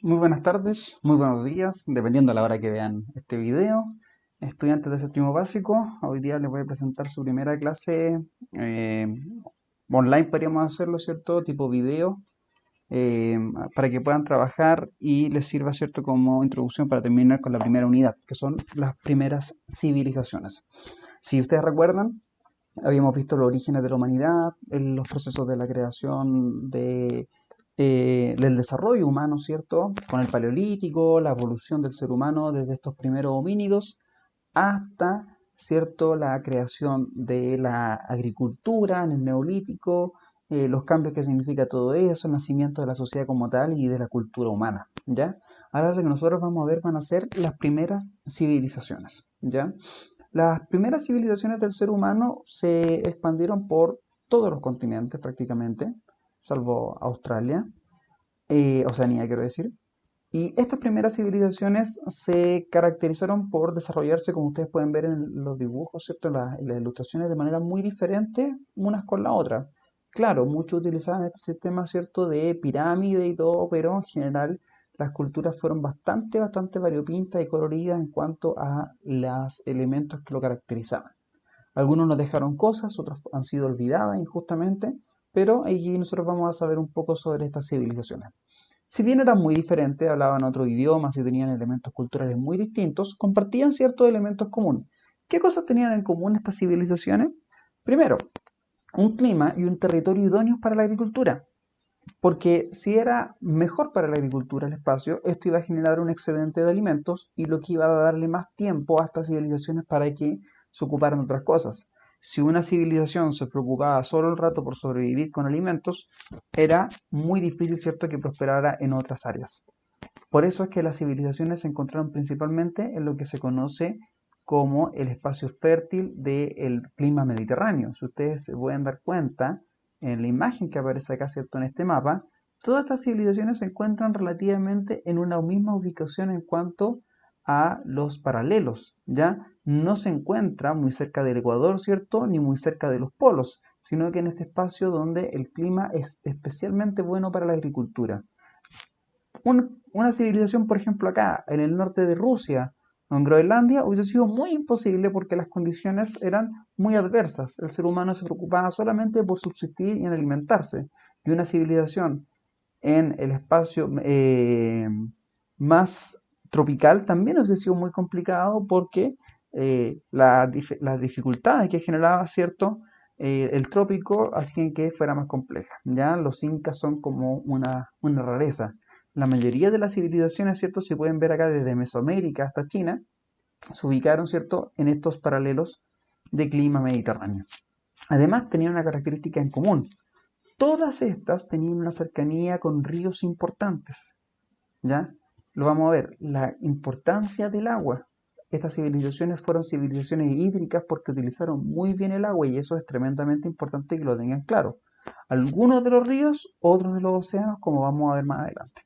Muy buenas tardes, muy buenos días, dependiendo de la hora que vean este video. Estudiantes de séptimo básico, hoy día les voy a presentar su primera clase eh, online, podríamos hacerlo, ¿cierto? Tipo video, eh, para que puedan trabajar y les sirva, ¿cierto? Como introducción para terminar con la primera unidad, que son las primeras civilizaciones. Si ustedes recuerdan, habíamos visto los orígenes de la humanidad, los procesos de la creación del desarrollo humano, ¿cierto? Con el paleolítico, la evolución del ser humano desde estos primeros homínidos hasta, ¿cierto?, la creación de la agricultura en el neolítico, los cambios que significa todo eso, el nacimiento de la sociedad como tal y de la cultura humana, ¿ya? Ahora lo que nosotros vamos a ver van a ser las primeras civilizaciones, ¿ya? Las primeras civilizaciones del ser humano se expandieron por todos los continentes prácticamente, salvo Australia, Oceanía quiero decir. Y estas primeras civilizaciones se caracterizaron por desarrollarse, como ustedes pueden ver en los dibujos, ¿cierto? En las ilustraciones, de manera muy diferente unas con la otra. Claro, muchos utilizaban este sistema, ¿cierto?, de pirámide y todo, pero en general las culturas fueron bastante variopintas y coloridas en cuanto a los elementos que lo caracterizaban. Algunos nos dejaron cosas, otros han sido olvidadas injustamente, pero aquí nosotros vamos a saber un poco sobre estas civilizaciones. Si bien eran muy diferentes, hablaban otros idiomas y tenían elementos culturales muy distintos, compartían ciertos elementos comunes. ¿Qué cosas tenían en común estas civilizaciones? Primero, un clima y un territorio idóneos para la agricultura, porque si era mejor para la agricultura el espacio, esto iba a generar un excedente de alimentos y lo que iba a darle más tiempo a estas civilizaciones para que se ocuparan de otras cosas. Si una civilización se preocupaba solo el rato por sobrevivir con alimentos, era muy difícil, ¿cierto?, que prosperara en otras áreas. Por eso es que las civilizaciones se encontraron principalmente en lo que se conoce como el espacio fértil del clima mediterráneo. Si ustedes se pueden dar cuenta, en la imagen que aparece acá, ¿cierto?, en este mapa, todas estas civilizaciones se encuentran relativamente en una misma ubicación en cuanto a los paralelos, ¿ya? No se encuentra muy cerca del Ecuador, ¿cierto?, ni muy cerca de los polos, sino que en este espacio donde el clima es especialmente bueno para la agricultura. Una civilización, por ejemplo, acá, en el norte de Rusia o en Groenlandia, hubiese sido muy imposible porque las condiciones eran muy adversas. El ser humano se preocupaba solamente por subsistir y en alimentarse. Y una civilización en el espacio más tropical también hubiese sido muy complicado porque las dificultades que generaba, ¿cierto? El trópico hacían que fuera más compleja. ¿Ya? Los incas son como una rareza. La mayoría de las civilizaciones, ¿cierto?, se pueden ver acá desde Mesoamérica hasta China, se ubicaron, ¿cierto?, en estos paralelos de clima mediterráneo. Además, tenían una característica en común. Todas estas tenían una cercanía con ríos importantes, ¿ya? Lo vamos a ver, la importancia del agua. Estas civilizaciones fueron civilizaciones hídricas porque utilizaron muy bien el agua y eso es tremendamente importante que lo tengan claro. Algunos de los ríos, otros de los océanos, como vamos a ver más adelante.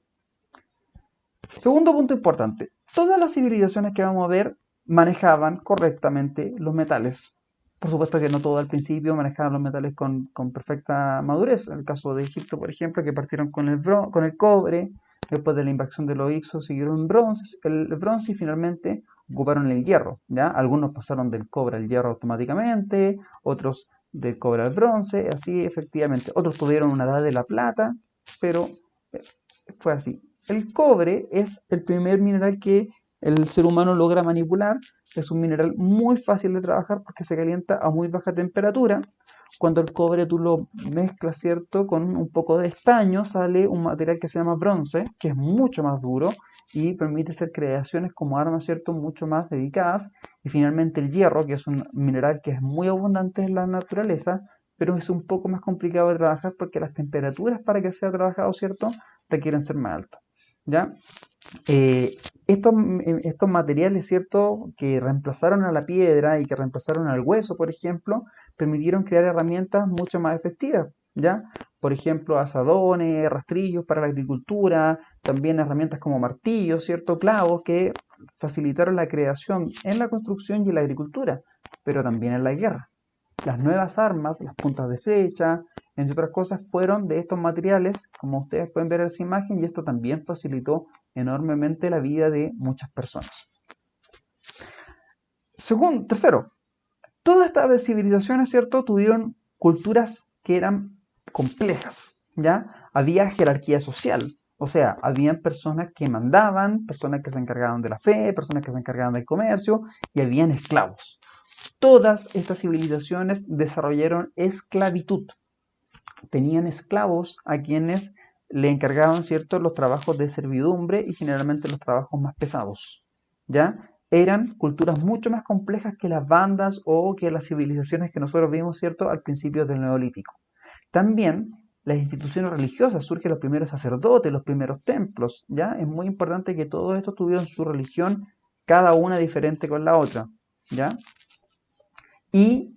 Segundo punto importante, todas las civilizaciones que vamos a ver manejaban correctamente los metales. Por supuesto que no todo al principio manejaban los metales con perfecta madurez. En el caso de Egipto, por ejemplo, que partieron con el cobre, después de la invasión de los Hicsos siguieron el bronce y finalmente ocuparon el hierro. ¿Ya? Algunos pasaron del cobre al hierro automáticamente, otros del cobre al bronce, así efectivamente. Otros tuvieron una edad de la plata, pero fue así. El cobre es el primer mineral que el ser humano logra manipular. Es un mineral muy fácil de trabajar porque se calienta a muy baja temperatura. Cuando el cobre tú lo mezclas, ¿cierto?, con un poco de estaño, sale un material que se llama bronce, que es mucho más duro y permite hacer creaciones como armas, ¿cierto?, mucho más dedicadas. Y finalmente el hierro, que es un mineral que es muy abundante en la naturaleza, pero es un poco más complicado de trabajar porque las temperaturas para que sea trabajado, ¿cierto?, requieren ser más altas. ¿Ya? Eh, estos materiales, ¿cierto?, que reemplazaron a la piedra y que reemplazaron al hueso, por ejemplo, permitieron crear herramientas mucho más efectivas, ¿ya? Por ejemplo, asadones, rastrillos para la agricultura, también herramientas como martillos, ¿cierto?, clavos, que facilitaron la creación en la construcción y en la agricultura, pero también en la guerra. Las nuevas armas, las puntas de flecha, entre otras cosas, fueron de estos materiales, como ustedes pueden ver en esa imagen, y esto también facilitó enormemente la vida de muchas personas. Tercero, todas estas civilizaciones, ¿cierto?, tuvieron culturas que eran complejas, ¿ya? Había jerarquía social, o sea, habían personas que mandaban, personas que se encargaban de la fe, personas que se encargaban del comercio, y habían esclavos. Todas estas civilizaciones desarrollaron esclavitud. Tenían esclavos a quienes le encargaban, ¿cierto?, los trabajos de servidumbre y generalmente los trabajos más pesados, ¿ya? Eran culturas mucho más complejas que las bandas o que las civilizaciones que nosotros vimos, ¿cierto?, al principio del Neolítico. También las instituciones religiosas, surgen los primeros sacerdotes, los primeros templos, ¿ya? Es muy importante que todos estos tuvieron su religión, cada una diferente con la otra, ¿ya? Y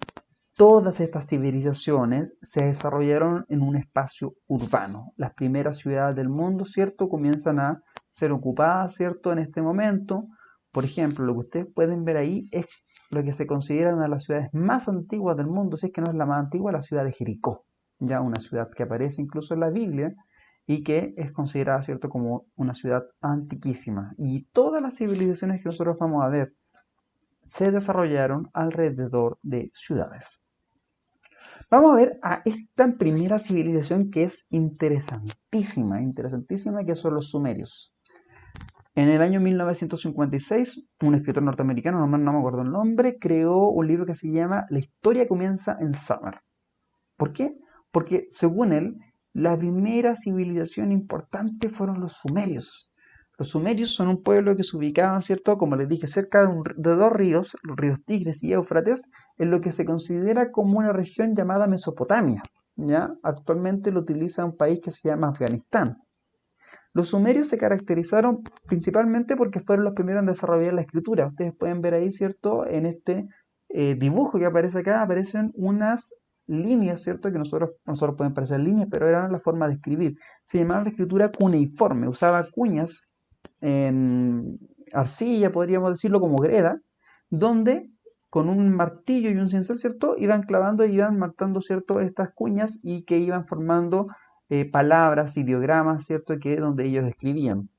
todas estas civilizaciones se desarrollaron en un espacio urbano. Las primeras ciudades del mundo, ¿cierto?, comienzan a ser ocupadas, ¿cierto?, en este momento. Por ejemplo, lo que ustedes pueden ver ahí es lo que se considera una de las ciudades más antiguas del mundo, si es que no es la más antigua, la ciudad de Jericó, ya una ciudad que aparece incluso en la Biblia y que es considerada, ¿cierto?, como una ciudad antiquísima. Y todas las civilizaciones que nosotros vamos a ver se desarrollaron alrededor de ciudades. Vamos a ver a esta primera civilización que es interesantísima, que son los sumerios. En el año 1956, un escritor norteamericano, no me acuerdo el nombre, creó un libro que se llama La historia comienza en Sumer. ¿Por qué? Porque, según él, la primera civilización importante fueron los sumerios. Los sumerios son un pueblo que se ubicaba, ¿cierto?, como les dije, cerca de dos ríos, los ríos Tigris y Éufrates, en lo que se considera como una región llamada Mesopotamia, ¿ya? Actualmente lo utiliza un país que se llama Afganistán. Los sumerios se caracterizaron principalmente porque fueron los primeros en desarrollar la escritura. Ustedes pueden ver ahí, ¿cierto?, en este dibujo que aparece acá, aparecen unas líneas, ¿cierto?, que nosotros pueden parecer líneas, pero eran la forma de escribir. Se llamaba la escritura cuneiforme, usaba cuñas en arcilla, podríamos decirlo, como greda, donde con un martillo y un cincel, ¿cierto?, iban clavando y iban marcando, ¿cierto?, estas cuñas y que iban formando palabras, ideogramas, ¿cierto?, que donde ellos escribían.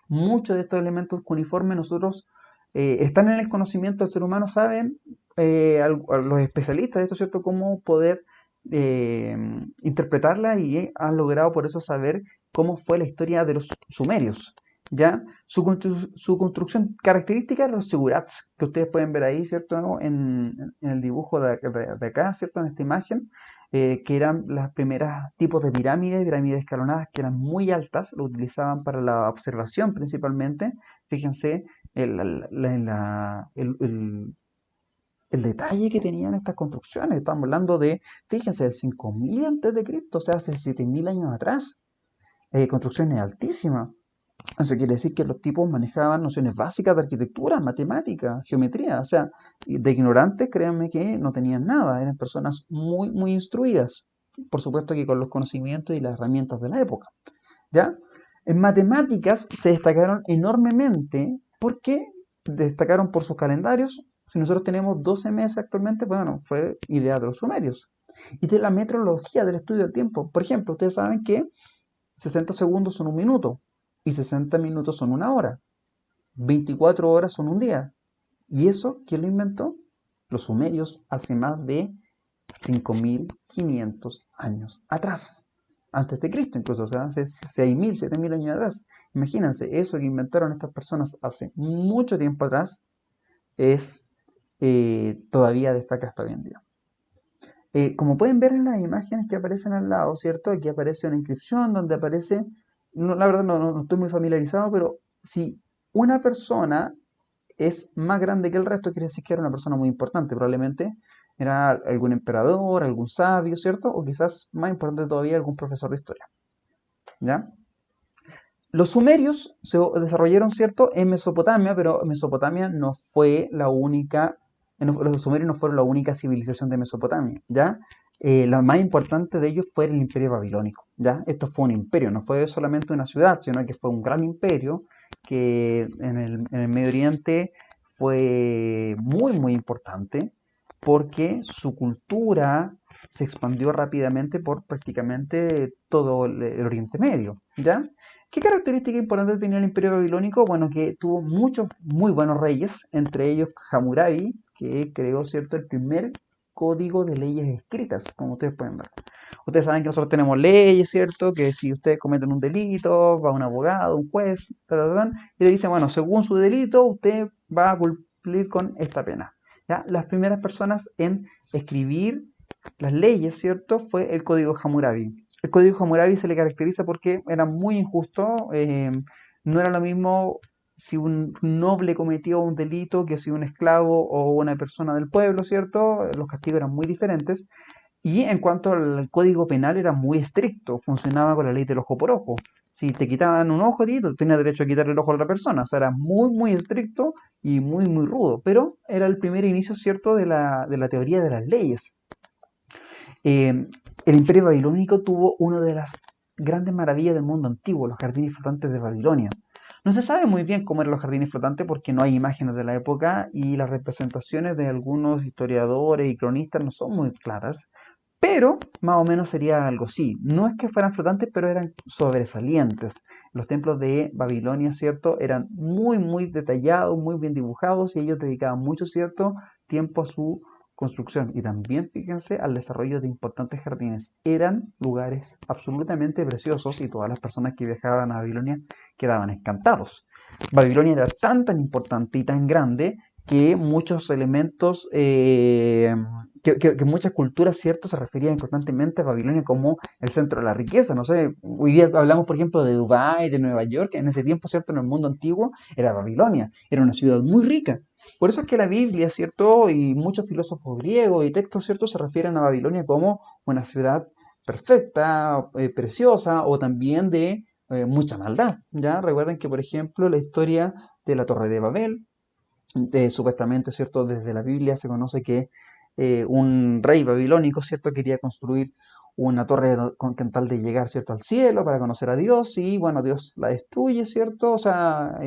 Muchos de estos elementos cuneiformes nosotros están en el conocimiento del ser humano, saben los especialistas de esto, ¿cierto?, cómo poder interpretarla y han logrado por eso saber cómo fue la historia de los sumerios. ¿Ya? Su construcción característica de los zigurats, que ustedes pueden ver ahí, ¿cierto?, ¿no?, en el dibujo de acá, ¿cierto?, en esta imagen, que eran las primeras tipos de pirámides escalonadas que eran muy altas, lo utilizaban para la observación principalmente. Fíjense el detalle que tenían estas construcciones. Estamos hablando de, fíjense, del 5000 antes de Cristo, o sea, hace 7000 años atrás. Construcciones altísimas. Eso quiere decir que los tipos manejaban nociones básicas de arquitectura, matemática, geometría. O sea, de ignorantes, créanme que no tenían nada. Eran personas muy, muy instruidas. Por supuesto que con los conocimientos y las herramientas de la época. ¿Ya? En matemáticas se destacaron enormemente porque destacaron por sus calendarios. Si nosotros tenemos 12 meses actualmente, bueno, fue idea de los sumerios. Y de la metrología, del estudio del tiempo. Por ejemplo, ustedes saben que 60 segundos son un minuto y 60 minutos son una hora. 24 horas son un día. ¿Y eso quién lo inventó? Los sumerios hace más de 5500 años atrás. Antes de Cristo incluso, o sea, hace 6000, 7000 años atrás. Imagínense, eso que inventaron estas personas hace mucho tiempo atrás es todavía destaca hasta hoy en día. Como pueden ver en las imágenes que aparecen al lado, ¿cierto? Aquí aparece una inscripción donde aparece, no, la verdad no estoy muy familiarizado, pero si una persona es más grande que el resto, quiere decir que era una persona muy importante, probablemente era algún emperador, algún sabio, ¿cierto? O quizás más importante todavía, algún profesor de historia, ¿ya? Los sumerios se desarrollaron, ¿cierto?, en Mesopotamia, pero Mesopotamia no fue la única, los sumerios no fueron la única civilización de Mesopotamia, ¿ya? La más importante de ellos fue el imperio babilónico, ¿ya? Esto fue un imperio, no fue solamente una ciudad, sino que fue un gran imperio que en el Medio Oriente fue muy, muy importante porque su cultura se expandió rápidamente por prácticamente todo el Oriente Medio, ¿ya? ¿Qué característica importante tenía el Imperio Babilónico? Bueno, que tuvo muchos muy buenos reyes, entre ellos Hammurabi, que creó, ¿cierto?, el primer código de leyes escritas, como ustedes pueden ver. Ustedes saben que nosotros tenemos leyes, ¿cierto? Que si ustedes cometen un delito, va un abogado, un juez, y le dice, bueno, según su delito, usted va a cumplir con esta pena. ¿Ya? Las primeras personas en escribir las leyes, ¿cierto? Fue el Código Hammurabi. El Código Hammurabi se le caracteriza porque era muy injusto, no era lo mismo si un noble cometió un delito que si un esclavo o una persona del pueblo, ¿cierto? Los castigos eran muy diferentes. Y en cuanto al código penal era muy estricto, funcionaba con la ley del ojo por ojo. Si te quitaban un ojo, tú tenías derecho a quitarle el ojo a otra persona. O sea, era muy, muy estricto y muy, muy rudo. Pero era el primer inicio, ¿cierto?, de la teoría de las leyes. Eh, el Imperio Babilónico tuvo una de las grandes maravillas del mundo antiguo, los jardines flotantes de Babilonia. No se sabe muy bien cómo eran los jardines flotantes porque no hay imágenes de la época y las representaciones de algunos historiadores y cronistas no son muy claras, pero más o menos sería algo así. No es que fueran flotantes, pero eran sobresalientes. Los templos de Babilonia, ¿cierto?, eran muy, muy detallados, muy bien dibujados y ellos dedicaban mucho, ¿cierto?, tiempo a su construcción y también, fíjense, al desarrollo de importantes jardines. Eran lugares absolutamente preciosos y todas las personas que viajaban a Babilonia quedaban encantados. Babilonia era tan importante y tan grande que muchos elementos, que muchas culturas, ¿cierto?, se referían constantemente a Babilonia como el centro de la riqueza. No sé, hoy día hablamos, por ejemplo, de Dubái, de Nueva York, en ese tiempo, ¿cierto?, en el mundo antiguo, era Babilonia, era una ciudad muy rica. Por eso es que la Biblia, ¿cierto?, y muchos filósofos griegos y textos, ¿cierto?, se refieren a Babilonia como una ciudad perfecta, preciosa, o también de mucha maldad, ¿ya? Recuerden que, por ejemplo, la historia de la Torre de Babel, supuestamente, ¿cierto?, desde la Biblia se conoce que un rey babilónico, ¿cierto?, quería construir una torre con tal de llegar, ¿cierto?, al cielo para conocer a Dios y, bueno, Dios la destruye, ¿cierto? O sea,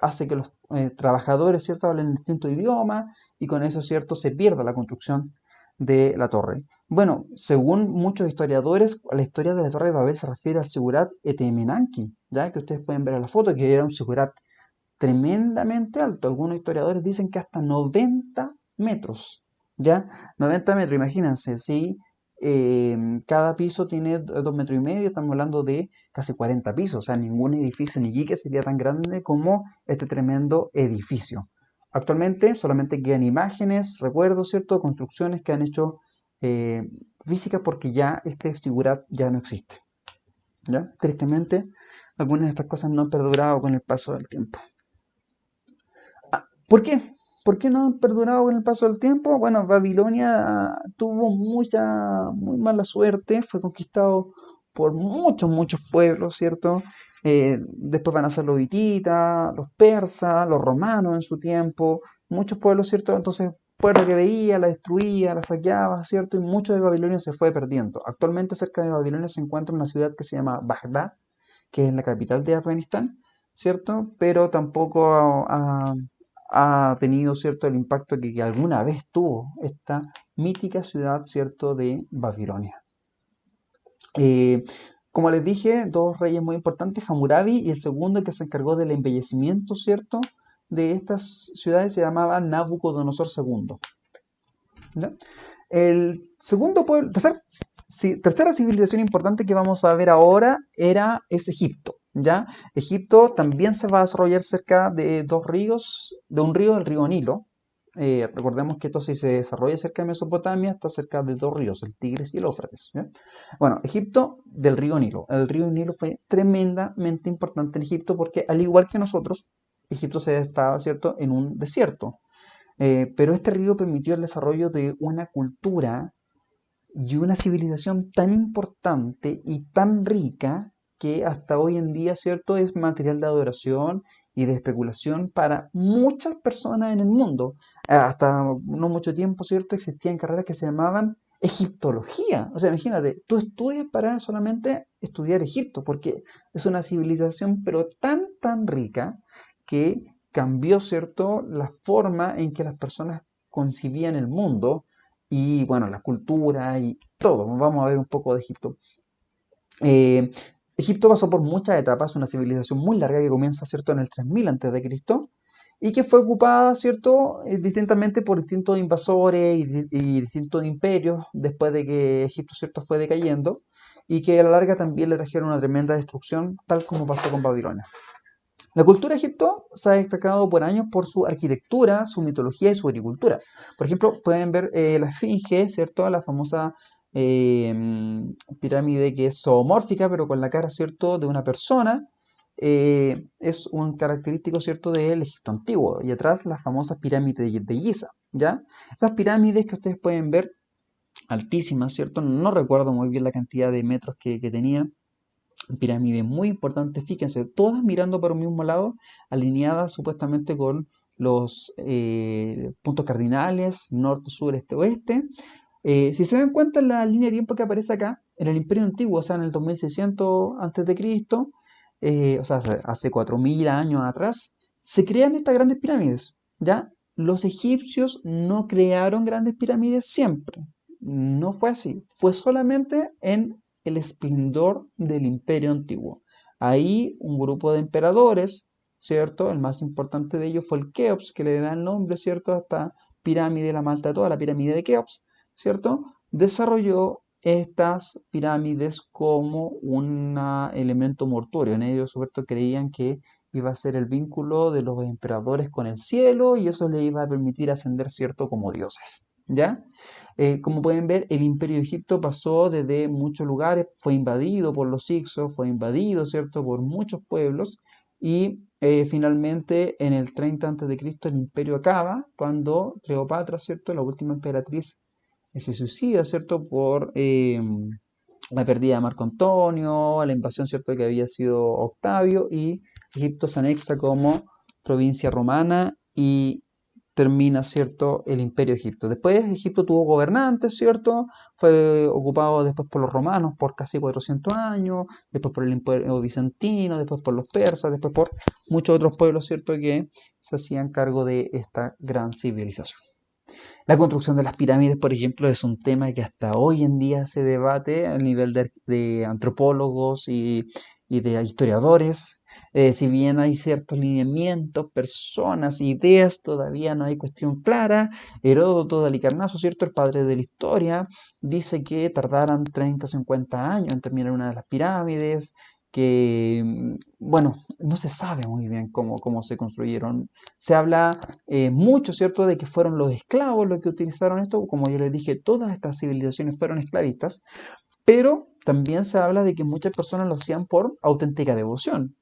hace que los trabajadores, ¿cierto?, hablen distinto idioma y con eso, ¿cierto?, se pierda la construcción de la torre. Bueno, según muchos historiadores, la historia de la Torre de Babel se refiere al Sigurat Etemenanki, ya que ustedes pueden ver en la foto que era un Sigurat tremendamente alto. Algunos historiadores dicen que hasta 90 metros, ¿ya? 90 metros, imagínense, si cada piso tiene 2,5 metros, estamos hablando de casi 40 pisos, o sea, ningún edificio ni Iquique sería tan grande como este tremendo edificio. Actualmente solamente quedan imágenes, recuerdos, ¿cierto?, construcciones que han hecho eh, físicas porque ya este figurat ya no existe, ¿ya? Tristemente, algunas de estas cosas no han perdurado con el paso del tiempo. ¿Por qué? ¿Por qué no han perdurado con el paso del tiempo? Bueno, Babilonia tuvo muy mala suerte, fue conquistado por muchos pueblos, ¿cierto? Después van a ser los hititas, los persas, los romanos en su tiempo, muchos pueblos, ¿cierto? Entonces, pueblo que veía, la destruía, la saqueaba, ¿cierto? Y mucho de Babilonia se fue perdiendo. Actualmente cerca de Babilonia se encuentra una ciudad que se llama Bagdad, que es la capital de Afganistán, ¿cierto? Pero tampoco ha tenido, ¿cierto?, el impacto que alguna vez tuvo esta mítica ciudad, ¿cierto?, de Babilonia. Eh, como les dije, dos reyes muy importantes, Hammurabi y el segundo que se encargó del embellecimiento, ¿cierto?, de estas ciudades se llamaba Nabucodonosor II. ¿Ya? El segundo pueblo, tercera civilización importante que vamos a ver ahora es Egipto. ¿Ya? Egipto también se va a desarrollar cerca de dos ríos, de un río, el río Nilo. Recordemos que esto si se desarrolla cerca de Mesopotamia, está cerca de dos ríos, el Tigris y el Éufrates. ¿Ya? Bueno, Egipto del río Nilo. El río Nilo fue tremendamente importante en Egipto porque al igual que nosotros, Egipto se estaba, ¿cierto?, en un desierto. Pero este río permitió el desarrollo de una cultura y una civilización tan importante y tan rica que hasta hoy en día, ¿cierto?, es material de adoración y de especulación para muchas personas en el mundo. Hasta no mucho tiempo, ¿cierto?, existían carreras que se llamaban egiptología. O sea, imagínate, tú estudias para solamente estudiar Egipto, porque es una civilización pero tan rica que cambió, ¿cierto?, la forma en que las personas concibían el mundo y, bueno, la cultura y todo. Vamos a ver un poco de Egipto. Eh, Egipto pasó por muchas etapas, una civilización muy larga que comienza, ¿cierto?, en el 3000 antes de Cristo y que fue ocupada, ¿cierto?, distintamente por distintos invasores y distintos imperios después de que Egipto, ¿cierto?, fue decayendo y que a la larga también le trajeron una tremenda destrucción, tal como pasó con Babilonia. La cultura de Egipto se ha destacado por años por su arquitectura, su mitología y su agricultura. Por ejemplo, pueden ver la Esfinge, ¿cierto? La famosa pirámide que es zoomórfica, pero con la cara, ¿cierto?, de una persona. Es un característico, ¿cierto?, del Egipto antiguo. Y atrás las famosas pirámides de Giza, ¿ya? Estas pirámides que ustedes pueden ver, altísimas, ¿cierto? No recuerdo muy bien la cantidad de metros que tenían, pirámide muy importante, fíjense, todas mirando para un mismo lado, alineadas supuestamente con los puntos cardinales, norte, sur, este, oeste. Si se dan cuenta, la línea de tiempo que aparece acá, en el Imperio Antiguo, o sea, en el 2600 antes de Cristo, o sea, hace 4000 años atrás, se crean estas grandes pirámides, ¿ya? Los egipcios no crearon grandes pirámides siempre, no fue así, fue solamente en el esplendor del Imperio Antiguo. Ahí un grupo de emperadores, ¿cierto? El más importante de ellos fue el Keops, que le da el nombre, ¿cierto?, a esta pirámide, la más alta de toda, la pirámide de Keops, ¿cierto? Desarrolló estas pirámides como un elemento mortuorio. En ellos, ¿cierto?, creían que iba a ser el vínculo de los emperadores con el cielo y eso le iba a permitir ascender, ¿cierto?, como dioses, ¿ya? Como pueden ver, el Imperio de Egipto pasó desde muchos lugares, fue invadido por los Hicsos, fue invadido, ¿cierto?, por muchos pueblos y finalmente en el 30 a.C. el imperio acaba cuando Cleopatra, ¿cierto?, la última emperatriz, se suicida, ¿cierto?, por la pérdida de Marco Antonio, la invasión, ¿cierto?, que había sido Octavio, y Egipto se anexa como provincia romana y termina, ¿cierto?, el Imperio de Egipto. Después Egipto tuvo gobernantes, ¿cierto? Fue ocupado después por los romanos por casi 400 años, después por el Imperio bizantino, después por los persas, después por muchos otros pueblos, ¿cierto?, que se hacían cargo de esta gran civilización. La construcción de las pirámides, por ejemplo, es un tema que hasta hoy en día se debate a nivel de antropólogos y de historiadores. Si bien hay ciertos lineamientos, personas, ideas, todavía no hay cuestión clara. Heródoto de Halicarnaso, ¿cierto?, el padre de la historia, dice que tardaran 30, 50 años en terminar una de las pirámides, que, bueno, no se sabe muy bien cómo se construyeron. Se habla mucho, ¿cierto?, de que fueron los esclavos los que utilizaron esto. Como yo les dije, todas estas civilizaciones fueron esclavistas, pero también se habla de que muchas personas lo hacían por auténtica devoción,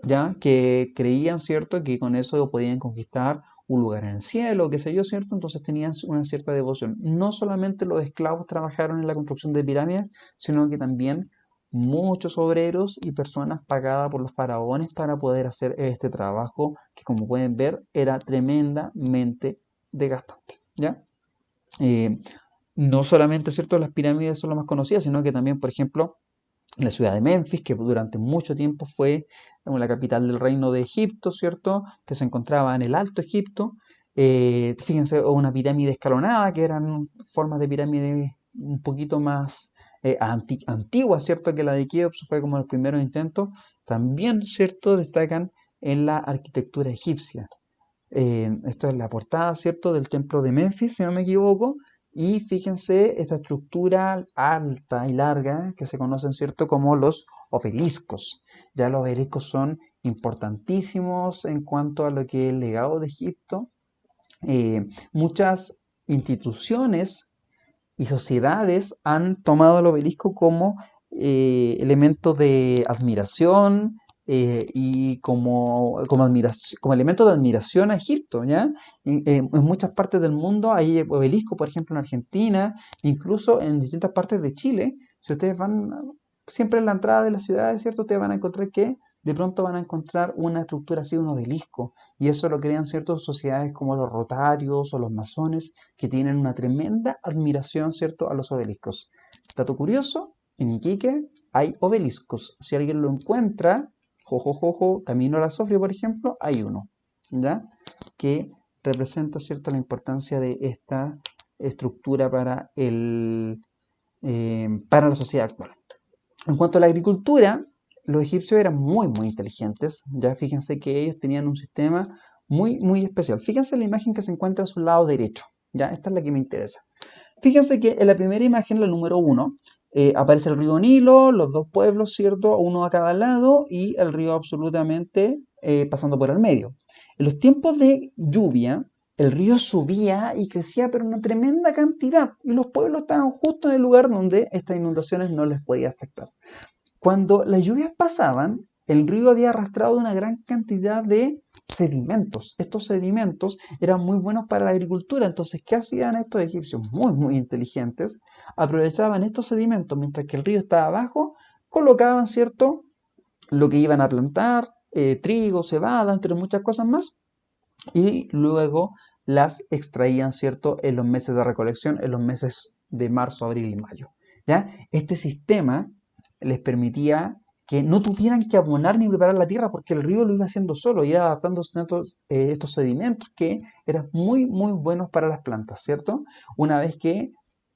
¿ya? Que creían, ¿cierto?, que con eso podían conquistar un lugar en el cielo, qué sé yo, ¿cierto? Entonces tenían una cierta devoción. No solamente los esclavos trabajaron en la construcción de pirámides, sino que también muchos obreros y personas pagadas por los faraones para poder hacer este trabajo, que como pueden ver era tremendamente desgastante, ¿ya? Eh, no solamente, ¿cierto?, las pirámides son las más conocidas, sino que también, por ejemplo, la ciudad de Memphis, que durante mucho tiempo fue la capital del reino de Egipto, ¿cierto?, que se encontraba en el Alto Egipto. Fíjense, una pirámide escalonada, que eran formas de pirámide un poquito más antiguas, ¿cierto?, que la de Keops, fue como el primer intento. También, ¿cierto?, destacan en la arquitectura egipcia. Esto es la portada, ¿cierto?, del templo de Memphis, si no me equivoco. Y fíjense esta estructura alta y larga que se conocen, ¿cierto?, como los obeliscos. Ya los obeliscos son importantísimos en cuanto a lo que es el legado de Egipto. Muchas instituciones y sociedades han tomado el obelisco como elemento de admiración y como elemento de admiración a Egipto, ¿ya? En muchas partes del mundo hay obeliscos, por ejemplo en Argentina, incluso en distintas partes de Chile. Si ustedes van siempre en la entrada de las ciudades, ¿cierto?, ustedes van a encontrar que de pronto van a encontrar una estructura así, un obelisco, y eso lo crean ciertas sociedades como los rotarios o los masones, que tienen una tremenda admiración, ¿cierto?, a los obeliscos. Dato curioso, en Iquique hay obeliscos. Si alguien lo encuentra, jojojojo, Camino a la Sofría, por ejemplo, hay uno, ¿ya?, que representa, ¿cierto?, la importancia de esta estructura para la sociedad actual. En cuanto a la agricultura, los egipcios eran muy, muy inteligentes. Ya fíjense que ellos tenían un sistema muy, muy especial. Fíjense la imagen que se encuentra a su lado derecho. Ya, esta es la que me interesa. Fíjense que en la primera imagen, la número 1, aparece el río Nilo, los dos pueblos, ¿cierto? Uno a cada lado y el río absolutamente pasando por el medio. En los tiempos de lluvia, el río subía y crecía pero una tremenda cantidad y los pueblos estaban justo en el lugar donde estas inundaciones no les podía afectar. Cuando las lluvias pasaban, el río había arrastrado una gran cantidad de sedimentos. Estos sedimentos eran muy buenos para la agricultura. Entonces, ¿qué hacían estos egipcios muy, muy inteligentes? Aprovechaban estos sedimentos mientras que el río estaba abajo, colocaban, ¿cierto?, lo que iban a plantar, trigo, cebada, entre muchas cosas más, y luego las extraían, ¿cierto?, en los meses de recolección, en los meses de marzo, abril y mayo. ¿Ya? Este sistema les permitía que no tuvieran que abonar ni preparar la tierra porque el río lo iba haciendo solo, iba adaptando estos sedimentos que eran muy, muy buenos para las plantas, ¿cierto? Una vez que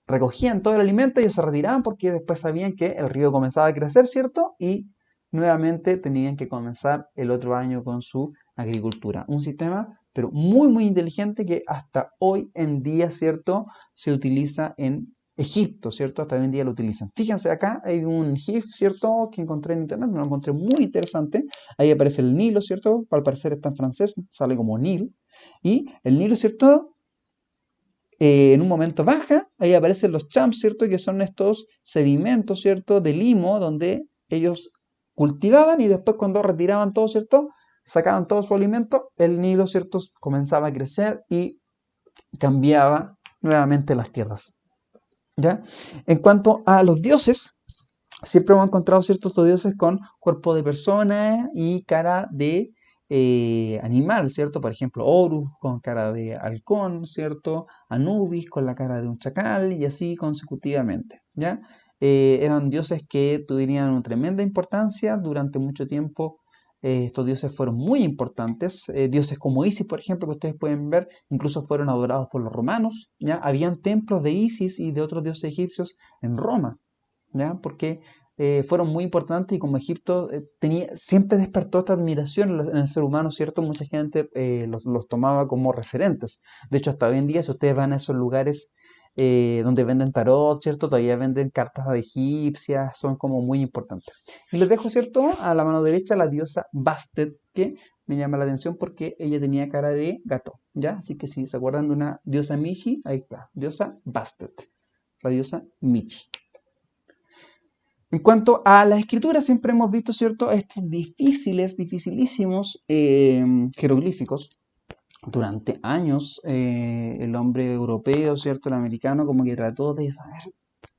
recogían todo el alimento, ellos se retiraban porque después sabían que el río comenzaba a crecer, ¿cierto? Y nuevamente tenían que comenzar el otro año con su agricultura. Un sistema, pero muy, muy inteligente que hasta hoy en día, ¿cierto?, se utiliza en Egipto, ¿cierto? Hasta hoy en día lo utilizan. Fíjense, acá hay un GIF, ¿cierto?, que encontré en internet, me lo encontré muy interesante. Ahí aparece el Nilo, ¿cierto? Al parecer está en francés, sale como Nil. Y el Nilo, ¿cierto?, en un momento baja, ahí aparecen los champs, ¿cierto?, que son estos sedimentos, ¿cierto?, de limo, donde ellos cultivaban y después cuando retiraban todo, ¿cierto?, sacaban todo su alimento, el Nilo, ¿cierto?, comenzaba a crecer y cambiaba nuevamente las tierras. ¿Ya? En cuanto a los dioses, siempre hemos encontrado ciertos dioses con cuerpo de persona y cara de animal, ¿cierto? Por ejemplo, Horus con cara de halcón, ¿cierto? Anubis con la cara de un chacal y así consecutivamente, ¿ya? Eran dioses que tuvieron una tremenda importancia durante mucho tiempo. Estos dioses fueron muy importantes. Dioses como Isis, por ejemplo, que ustedes pueden ver, incluso fueron adorados por los romanos, ¿ya? Habían templos de Isis y de otros dioses egipcios en Roma, ¿ya? Porque fueron muy importantes y como Egipto siempre despertó esta admiración en el ser humano, ¿cierto? Mucha gente los tomaba como referentes. De hecho, hasta hoy en día, si ustedes van a esos lugares donde venden tarot, ¿cierto? Todavía venden cartas egipcias, son como muy importantes. Y les dejo, ¿cierto?, a la mano derecha la diosa Bastet, que me llama la atención porque ella tenía cara de gato, ¿ya? Así que si se acuerdan de una diosa Michi, ahí está, diosa Bastet, la diosa Michi. En cuanto a la escritura, siempre hemos visto, ¿cierto?, estos dificilísimos jeroglíficos. Durante años, el hombre europeo, ¿cierto?, el americano, como que trató de saber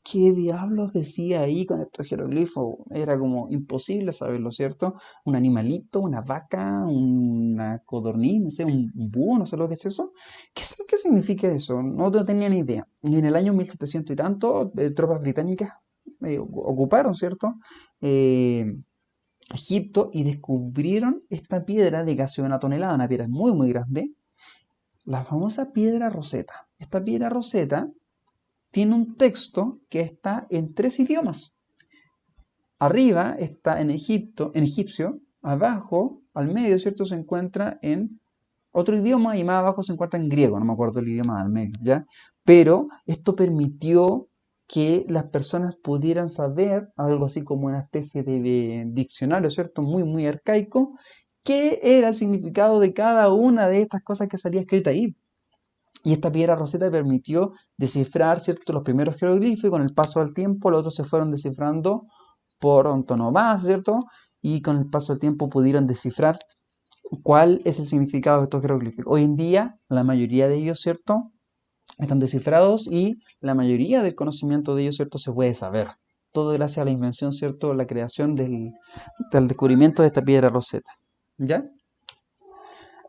qué diablos decía ahí con estos jeroglifos. Era como imposible saberlo, ¿cierto? Un animalito, una vaca, una codorniz, no sé, un búho, no sé lo que es eso. ¿Qué significa eso? No tenía ni idea. Y en el año 1700 y tanto, tropas británicas ocuparon, ¿cierto?, Egipto y descubrieron esta piedra de casi 1 tonelada, una piedra muy, muy grande, la famosa piedra Rosetta. Esta piedra Rosetta tiene un texto que está en 3 idiomas. Arriba está en egipcio, abajo, al medio, ¿cierto?, se encuentra en otro idioma y más abajo se encuentra en griego, no me acuerdo el idioma del medio, ¿ya? Pero esto permitió que las personas pudieran saber, algo así como una especie de diccionario, ¿cierto?, muy, muy arcaico, qué era el significado de cada una de estas cosas que salía escrita ahí. Y esta piedra Rosetta permitió descifrar, ¿cierto?, los primeros jeroglíficos y con el paso del tiempo los otros se fueron descifrando por antonomasia, ¿cierto? Y con el paso del tiempo pudieron descifrar cuál es el significado de estos jeroglíficos. Hoy en día, la mayoría de ellos, ¿cierto?, están descifrados y la mayoría del conocimiento de ellos, ¿cierto?, se puede saber. Todo gracias a la invención, ¿cierto?, la creación del descubrimiento de esta piedra Rosetta. ¿Ya?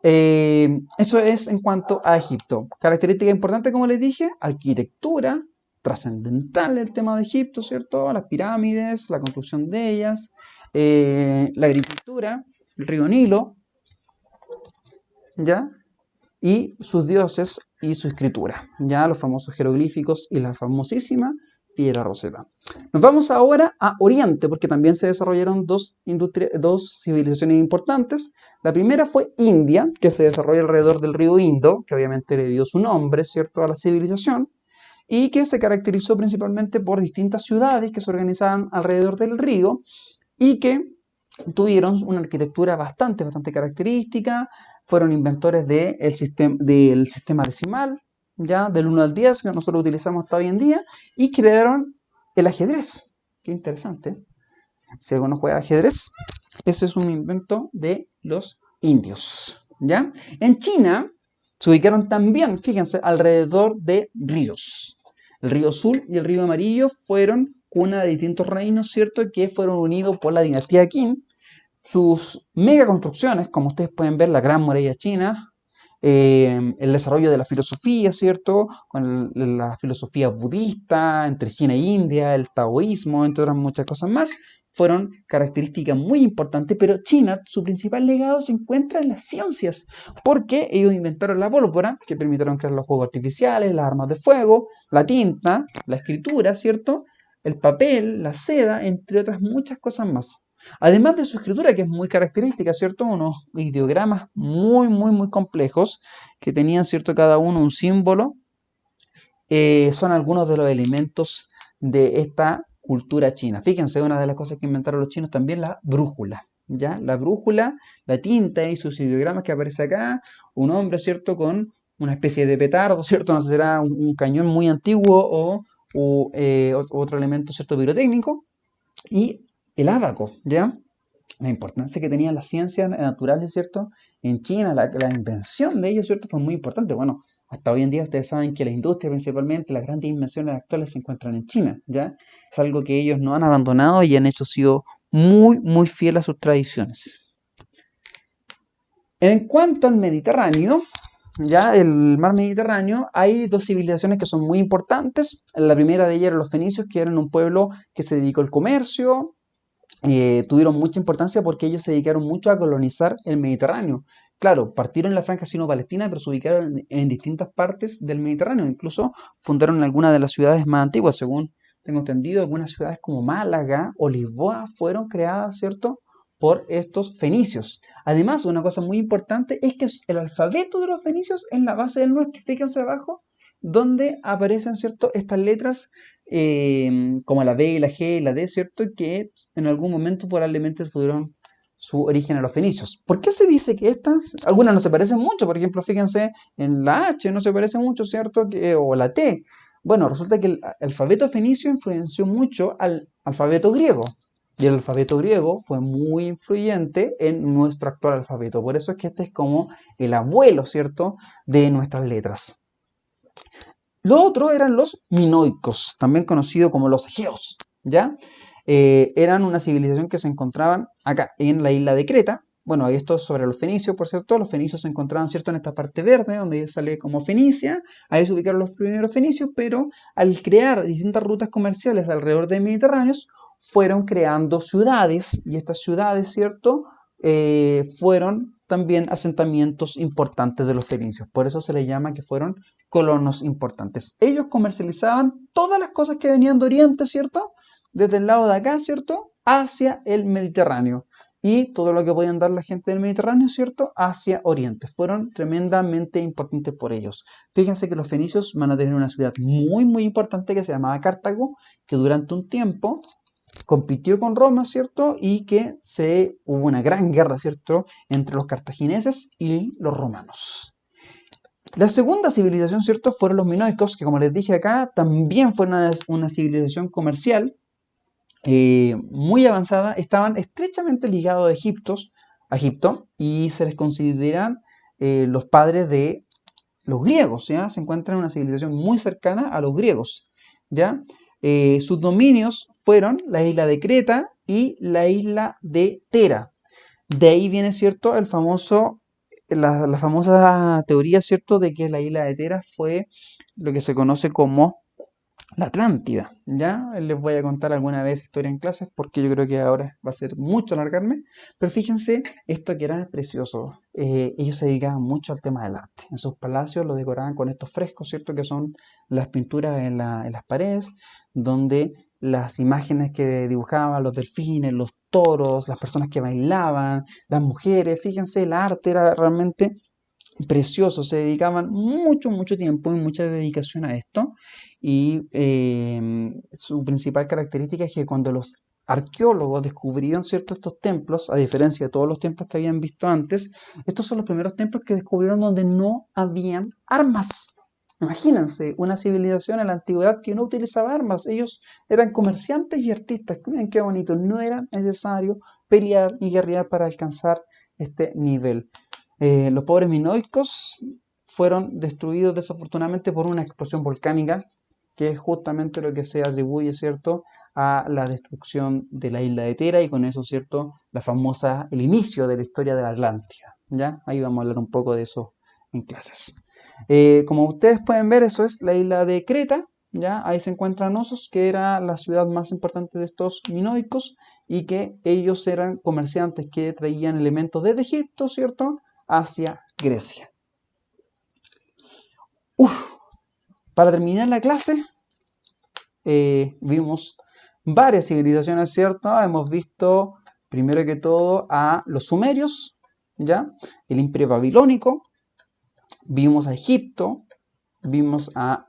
Eso es en cuanto a Egipto. Característica importante, como les dije, arquitectura, trascendental el tema de Egipto, ¿cierto? Las pirámides, la construcción de ellas, la agricultura, el río Nilo, ¿ya? Y sus dioses y su escritura, ya los famosos jeroglíficos y la famosísima Piedra Roseta. Nos vamos ahora a Oriente, porque también se desarrollaron dos civilizaciones importantes. La primera fue India, que se desarrolla alrededor del río Indo, que obviamente le dio su nombre, ¿cierto?, a la civilización, y que se caracterizó principalmente por distintas ciudades que se organizaban alrededor del río y que tuvieron una arquitectura bastante característica, fueron inventores del sistema decimal, ya del 1 al 10, que nosotros utilizamos hasta hoy en día, y crearon el ajedrez. Qué interesante. Si alguno juega ajedrez, ese es un invento de los indios, ¿ya? En China se ubicaron también, fíjense, alrededor de ríos. El río Azul y el río Amarillo fueron cuna de distintos reinos, ¿cierto?, que fueron unidos por la dinastía Qin. Sus megaconstrucciones, como ustedes pueden ver, la Gran Muralla China, el desarrollo de la filosofía, ¿cierto?, con la filosofía budista entre China e India, el taoísmo, entre otras muchas cosas más, fueron características muy importantes, pero China, su principal legado se encuentra en las ciencias, porque ellos inventaron la pólvora, que permitieron crear los fuegos artificiales, las armas de fuego, la tinta, la escritura, ¿cierto?, el papel, la seda, entre otras muchas cosas más. Además de su escritura, que es muy característica, ¿cierto? Unos ideogramas muy complejos, que tenían, ¿cierto?, cada uno un símbolo, son algunos de los elementos de esta cultura china. Fíjense, una de las cosas que inventaron los chinos también, la brújula, ¿ya? La brújula, la tinta y sus ideogramas que aparece acá, un hombre, ¿cierto?, con una especie de petardo, ¿cierto? No sé si será un cañón muy antiguo o otro elemento, ¿cierto?, pirotécnico, y el ábaco, ¿ya? La importancia que tenían las ciencias naturales, ¿cierto? En China, la invención de ellos, ¿cierto?, fue muy importante. Bueno, hasta hoy en día ustedes saben que la industria, principalmente las grandes invenciones actuales, se encuentran en China, ¿ya? Es algo que ellos no han abandonado y han sido muy fieles a sus tradiciones. En cuanto al Mediterráneo, ya el mar Mediterráneo, hay dos civilizaciones que son muy importantes. La primera de ellas eran los fenicios, que eran un pueblo que se dedicó al comercio. Tuvieron mucha importancia porque ellos se dedicaron mucho a colonizar el Mediterráneo. Claro, partieron en la Franja Sino-Palestina, pero se ubicaron en distintas partes del Mediterráneo. Incluso fundaron algunas de las ciudades más antiguas, según tengo entendido. Algunas ciudades como Málaga o Lisboa fueron creadas, ¿cierto?, por estos fenicios. Además, una cosa muy importante es que el alfabeto de los fenicios es la base del nuestro. Fíjense abajo, donde aparecen, ¿cierto?, estas letras como la B, la G, la D, ¿cierto?, que en algún momento probablemente tuvieron su origen a los fenicios. ¿Por qué se dice que estas, algunas no se parecen mucho? Por ejemplo, fíjense, en la H no se parece mucho, ¿cierto?, o la T. Bueno, resulta que el alfabeto fenicio influenció mucho al alfabeto griego. Y el alfabeto griego fue muy influyente en nuestro actual alfabeto. Por eso es que este es como el abuelo, ¿cierto?, de nuestras letras. Lo otro eran los minoicos, también conocidos como los egeos, ¿ya? Eran una civilización que se encontraban acá, en la isla de Creta. Bueno, esto es sobre los fenicios, por cierto. Los fenicios se encontraban, ¿cierto?, en esta parte verde, donde sale como Fenicia. Ahí se ubicaron los primeros fenicios, pero al crear distintas rutas comerciales alrededor del Mediterráneo, fueron creando ciudades, y estas ciudades, ¿cierto?, fueron también asentamientos importantes de los fenicios. Por eso se les llama que fueron colonos importantes. Ellos comercializaban todas las cosas que venían de Oriente, ¿cierto?, desde el lado de acá, ¿cierto?, hacia el Mediterráneo. Y todo lo que podían dar la gente del Mediterráneo, ¿cierto?, hacia Oriente. Fueron tremendamente importantes por ellos. Fíjense que los fenicios van a tener una ciudad muy importante que se llamaba Cartago, que durante un tiempo compitió con Roma, ¿cierto?, y que hubo una gran guerra, ¿cierto?, entre los cartagineses y los romanos. La segunda civilización, ¿cierto?, fueron los minoicos, que como les dije acá, también fue una civilización comercial muy avanzada. Estaban estrechamente ligados a Egipto, y se les consideran los padres de los griegos, ¿ya? Se encuentran en una civilización muy cercana a los griegos, ¿ya? Sus dominios fueron la isla de Creta y la isla de Tera. De ahí viene, ¿cierto?, la famosa teoría, ¿cierto?, de que la isla de Tera fue lo que se conoce como la Atlántida, ¿ya? Les voy a contar alguna vez historia en clases porque yo creo que ahora va a ser mucho alargarme, pero fíjense esto que era precioso. Ellos se dedicaban mucho al tema del arte. En sus palacios lo decoraban con estos frescos, ¿cierto? Que son las pinturas en las paredes, donde las imágenes que dibujaban, los delfines, los toros, las personas que bailaban, las mujeres, fíjense, el arte era realmente precioso, se dedicaban mucho, mucho tiempo y mucha dedicación a esto. Y su principal característica es que cuando los arqueólogos descubrieron ciertos estos templos, a diferencia de todos los templos que habían visto antes, estos son los primeros templos que descubrieron donde no habían armas. Imagínense, una civilización en la antigüedad que no utilizaba armas. Ellos eran comerciantes y artistas. Miren qué bonito. No era necesario pelear y guerrear para alcanzar este nivel. Los pobres minoicos fueron destruidos desafortunadamente por una explosión volcánica, que es justamente lo que se atribuye, ¿cierto?, a la destrucción de la isla de Tera y con eso, ¿cierto?, el inicio de la historia de la Atlántida, ¿ya? Ahí vamos a hablar un poco de eso en clases. Como ustedes pueden ver, eso es la isla de Creta, ¿ya? Ahí se encuentran Osos, que era la ciudad más importante de estos minoicos y que ellos eran comerciantes que traían elementos desde Egipto, ¿cierto?, hacia Grecia. Para terminar la clase, vimos varias civilizaciones, ¿cierto? Hemos visto, primero que todo, a los sumerios, ¿ya? El imperio babilónico, vimos a Egipto, vimos a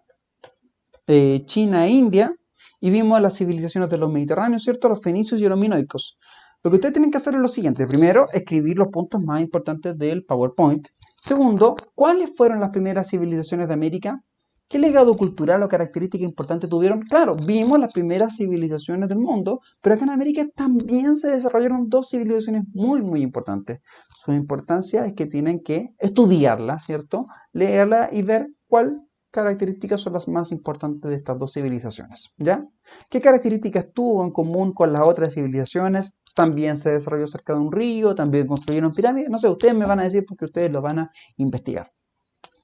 China e India, y vimos las civilizaciones de los mediterráneos, ¿cierto? Los fenicios y los minoicos. Lo que ustedes tienen que hacer es lo siguiente. Primero, escribir los puntos más importantes del PowerPoint. Segundo, ¿cuáles fueron las primeras civilizaciones de América? ¿Qué legado cultural o característica importante tuvieron? Claro, vimos las primeras civilizaciones del mundo, pero acá en América también se desarrollaron dos civilizaciones muy, muy importantes. Su importancia es que tienen que estudiarla, ¿cierto? Leerla y ver cuál características son las más importantes de estas dos civilizaciones, ¿ya? ¿Qué características tuvo en común con las otras civilizaciones? También se desarrolló cerca de un río, también construyeron pirámides, no sé, ustedes me van a decir porque ustedes lo van a investigar.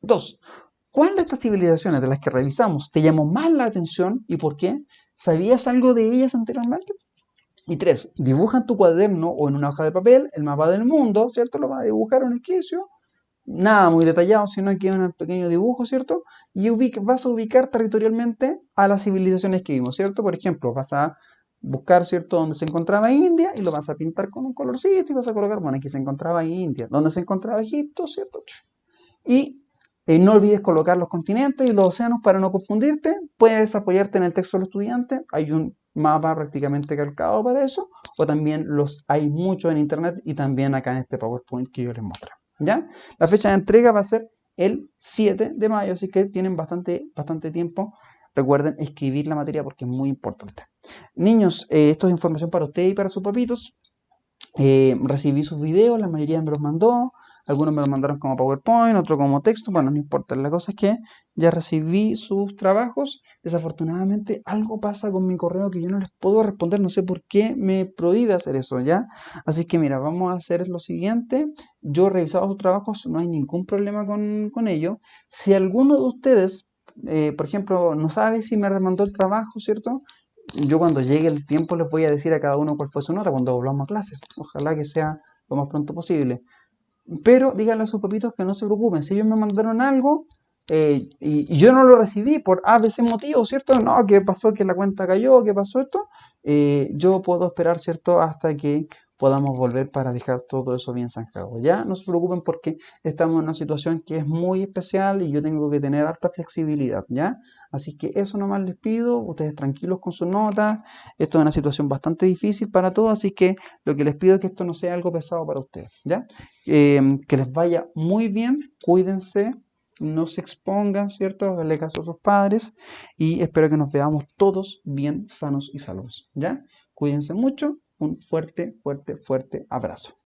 Dos, ¿cuál de estas civilizaciones de las que revisamos te llamó más la atención y por qué? ¿Sabías algo de ellas anteriormente? Y tres, dibuja en tu cuaderno o en una hoja de papel el mapa del mundo, ¿cierto? Lo vas a dibujar en un esquicio, nada muy detallado, sino que un pequeño dibujo, ¿cierto? Y vas a ubicar territorialmente a las civilizaciones que vimos, ¿cierto? Por ejemplo, vas a buscar, ¿cierto?, donde se encontraba India y lo vas a pintar con un colorcito y vas a colocar, bueno, aquí se encontraba India, donde se encontraba Egipto, ¿cierto? Y no olvides colocar los continentes y los océanos para no confundirte. Puedes apoyarte en el texto del estudiante, hay un mapa prácticamente calcado para eso, o también hay muchos en internet y también acá en este PowerPoint que yo les muestro. ¿Ya? La fecha de entrega va a ser el 7 de mayo, así que tienen bastante tiempo. Recuerden escribir la materia porque es muy importante. Niños, esto es información para ustedes y para sus papitos. Recibí sus videos, la mayoría me los mandó, algunos me los mandaron como PowerPoint, otros como texto, bueno, no importa, la cosa es que ya recibí sus trabajos. Desafortunadamente algo pasa con mi correo que yo no les puedo responder, no sé por qué me prohíbe hacer eso, ¿ya? Así que mira, vamos a hacer lo siguiente, yo he revisado sus trabajos, no hay ningún problema con ello. Si alguno de ustedes, por ejemplo, no sabe si me remandó el trabajo, ¿cierto? Yo cuando llegue el tiempo les voy a decir a cada uno cuál fue su nota cuando volvamos a clase. Ojalá que sea lo más pronto posible. Pero díganle a sus papitos que no se preocupen. Si ellos me mandaron algo y yo no lo recibí por ABC motivo, ¿cierto? No, ¿qué pasó? Que la cuenta cayó, ¿qué pasó esto? Yo puedo esperar, ¿cierto? Hasta que podamos volver para dejar todo eso bien zanjado. Ya no se preocupen porque estamos en una situación que es muy especial y yo tengo que tener harta flexibilidad, ¿ya? Así que eso nomás les pido, ustedes tranquilos con sus notas. Esto es una situación bastante difícil para todos, así que lo que les pido es que esto no sea algo pesado para ustedes, ¿ya? Que les vaya muy bien, cuídense, no se expongan, ¿cierto? Háganle caso a sus padres y espero que nos veamos todos bien sanos y salvos, ¿ya? Cuídense mucho, un fuerte, fuerte, fuerte abrazo.